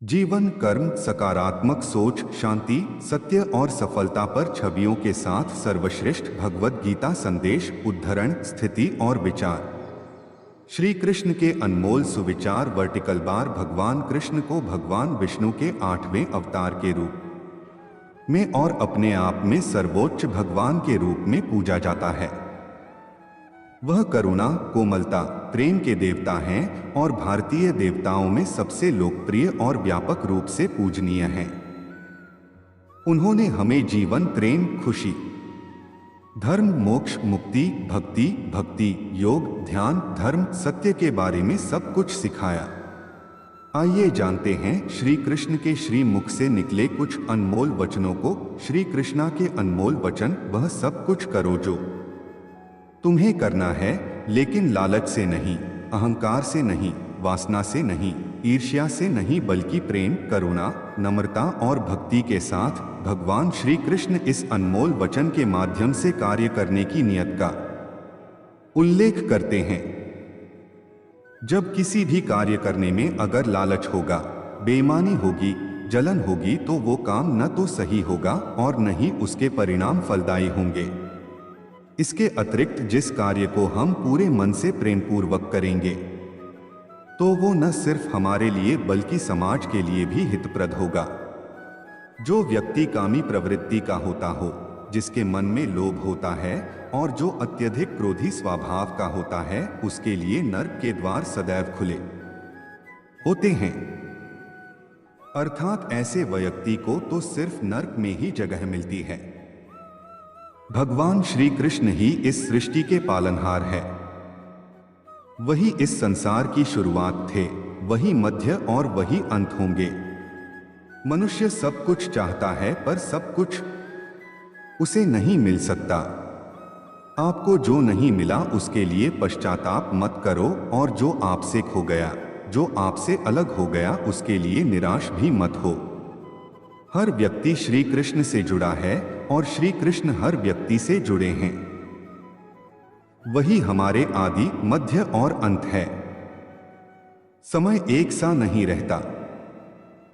जीवन, कर्म, सकारात्मक सोच, शांति, सत्य और सफलता पर छवियों के साथ सर्वश्रेष्ठ भगवत गीता संदेश, उद्धरण, स्थिति और विचार। श्री कृष्ण के अनमोल सुविचार। Vertical bar. भगवान कृष्ण को भगवान विष्णु के 8वें अवतार के रूप में और अपने आप में सर्वोच्च भगवान के रूप में पूजा जाता है। वह करुणा, कोमलता, प्रेम के देवता हैं और भारतीय देवताओं में सबसे लोकप्रिय और व्यापक रूप से पूजनीय हैं। उन्होंने हमें जीवन, प्रेम, खुशी, धर्म, मोक्ष, मुक्ति, भक्ति, योग, ध्यान, धर्म, सत्य के बारे में सब कुछ सिखाया। आइए जानते हैं श्री कृष्ण के श्री मुख से निकले कुछ अनमोल वचनों को। श्री कृष्णा के अनमोल वचन। वह सब कुछ करो जो तुम्हें करना है, लेकिन लालच से नहीं, अहंकार से नहीं, वासना से नहीं, ईर्ष्या से नहीं, बल्कि प्रेम, करुणा, नम्रता और भक्ति के साथ। भगवान श्री कृष्ण इस अनमोल वचन के माध्यम से कार्य करने की नियत का उल्लेख करते हैं। जब किसी भी कार्य करने में अगर लालच होगा, बेईमानी होगी, जलन होगी, तो वो काम न तो सही होगा और न ही उसके परिणाम फलदायी होंगे। इसके अतिरिक्त जिस कार्य को हम पूरे मन से प्रेमपूर्वक करेंगे, तो वो न सिर्फ हमारे लिए बल्कि समाज के लिए भी हितप्रद होगा। जो व्यक्ति कामी प्रवृत्ति का होता हो, जिसके मन में लोभ होता है और जो अत्यधिक क्रोधी स्वभाव का होता है, उसके लिए नर्क के द्वार सदैव खुले होते हैं। अर्थात ऐसे व्यक्ति को तो सिर्फ नर्क में ही जगह मिलती है। भगवान श्री कृष्ण ही इस सृष्टि के पालनहार है। वही इस संसार की शुरुआत थे, वही मध्य और वही अंत होंगे। मनुष्य सब कुछ चाहता है, पर सब कुछ उसे नहीं मिल सकता। आपको जो नहीं मिला उसके लिए पश्चाताप मत करो, और जो आपसे खो गया, जो आपसे अलग हो गया, उसके लिए निराश भी मत हो। हर व्यक्ति श्री कृष्ण से जुड़ा है और श्री कृष्ण हर व्यक्ति से जुड़े हैं। वही हमारे आदि, मध्य और अंत है। समय एक सा नहीं रहता।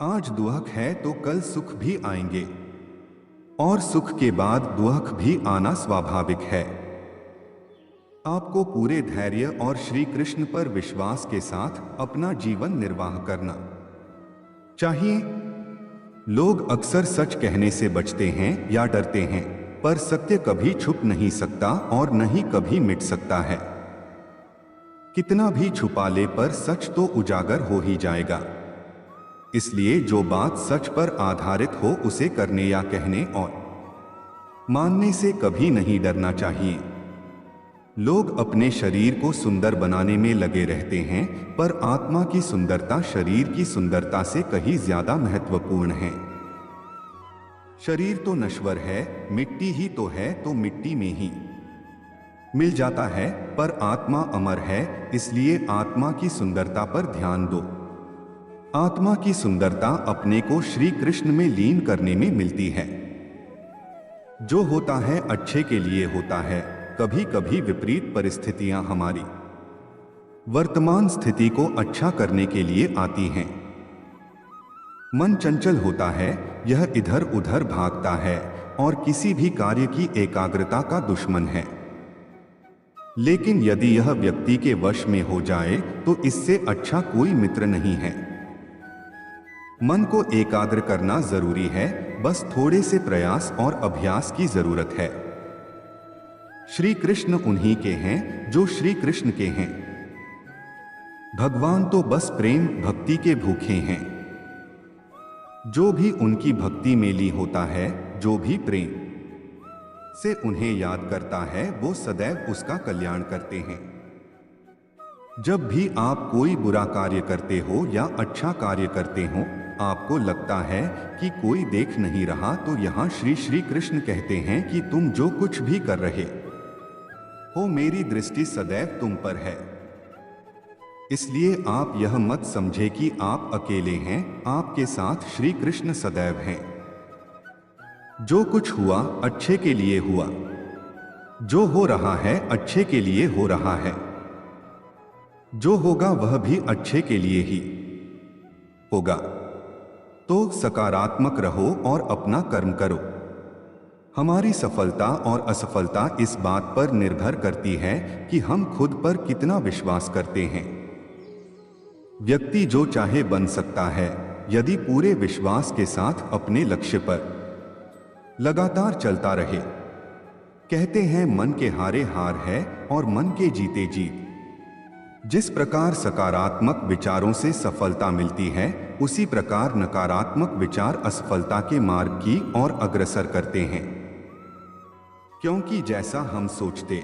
आज दुख है तो कल सुख भी आएंगे, और सुख के बाद दुख भी आना स्वाभाविक है। आपको पूरे धैर्य और श्री कृष्ण पर विश्वास के साथ अपना जीवन निर्वाह करना चाहिए। लोग अक्सर सच कहने से बचते हैं या डरते हैं, पर सत्य कभी छुप नहीं सकता और न ही कभी मिट सकता है। कितना भी छुपा ले, पर सच तो उजागर हो ही जाएगा। इसलिए जो बात सच पर आधारित हो, उसे करने या कहने और मानने से कभी नहीं डरना चाहिए। लोग अपने शरीर को सुंदर बनाने में लगे रहते हैं, पर आत्मा की सुंदरता शरीर की सुंदरता से कहीं ज्यादा महत्वपूर्ण है। शरीर तो नश्वर है, मिट्टी ही तो है, तो मिट्टी में ही मिल जाता है, पर आत्मा अमर है। इसलिए आत्मा की सुंदरता पर ध्यान दो। आत्मा की सुंदरता अपने को श्री कृष्ण में लीन करने में मिलती है। जो होता है अच्छे के लिए होता है। कभी कभी विपरीत परिस्थितियां हमारी वर्तमान स्थिति को अच्छा करने के लिए आती हैं। मन चंचल होता है, यह इधर उधर भागता है और किसी भी कार्य की एकाग्रता का दुश्मन है। लेकिन यदि यह व्यक्ति के वश में हो जाए, तो इससे अच्छा कोई मित्र नहीं है। मन को एकाग्र करना जरूरी है, बस थोड़े से प्रयास और अभ्यास की जरूरत है। श्री कृष्ण उन्हीं के हैं जो श्री कृष्ण के हैं। भगवान तो बस प्रेम भक्ति के भूखे हैं। जो भी उनकी भक्ति में ली होता है, जो भी प्रेम से उन्हें याद करता है, वो सदैव उसका कल्याण करते हैं। जब भी आप कोई बुरा कार्य करते हो या अच्छा कार्य करते हो, आपको लगता है कि कोई देख नहीं रहा, तो यहाँ श्री कृष्ण कहते हैं कि तुम जो कुछ भी कर रहे हो, मेरी दृष्टि सदैव तुम पर है। इसलिए आप यह मत समझे कि आप अकेले हैं, आपके साथ श्री कृष्ण सदैव हैं। जो कुछ हुआ अच्छे के लिए हुआ, जो हो रहा है अच्छे के लिए हो रहा है, जो होगा वह भी अच्छे के लिए ही होगा। तो सकारात्मक रहो और अपना कर्म करो। हमारी सफलता और असफलता इस बात पर निर्भर करती है कि हम खुद पर कितना विश्वास करते हैं। व्यक्ति जो चाहे बन सकता है यदि पूरे विश्वास के साथ अपने लक्ष्य पर लगातार चलता रहे। कहते हैं मन के हारे हार है और मन के जीते जीत। जिस प्रकार सकारात्मक विचारों से सफलता मिलती है, उसी प्रकार नकारात्मक विचार असफलता के मार्ग की ओर अग्रसर करते हैं। क्योंकि जैसा हम सोचते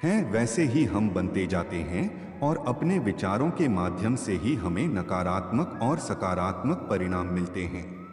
हैं वैसे ही हम बनते जाते हैं और अपने विचारों के माध्यम से ही हमें नकारात्मक और सकारात्मक परिणाम मिलते हैं।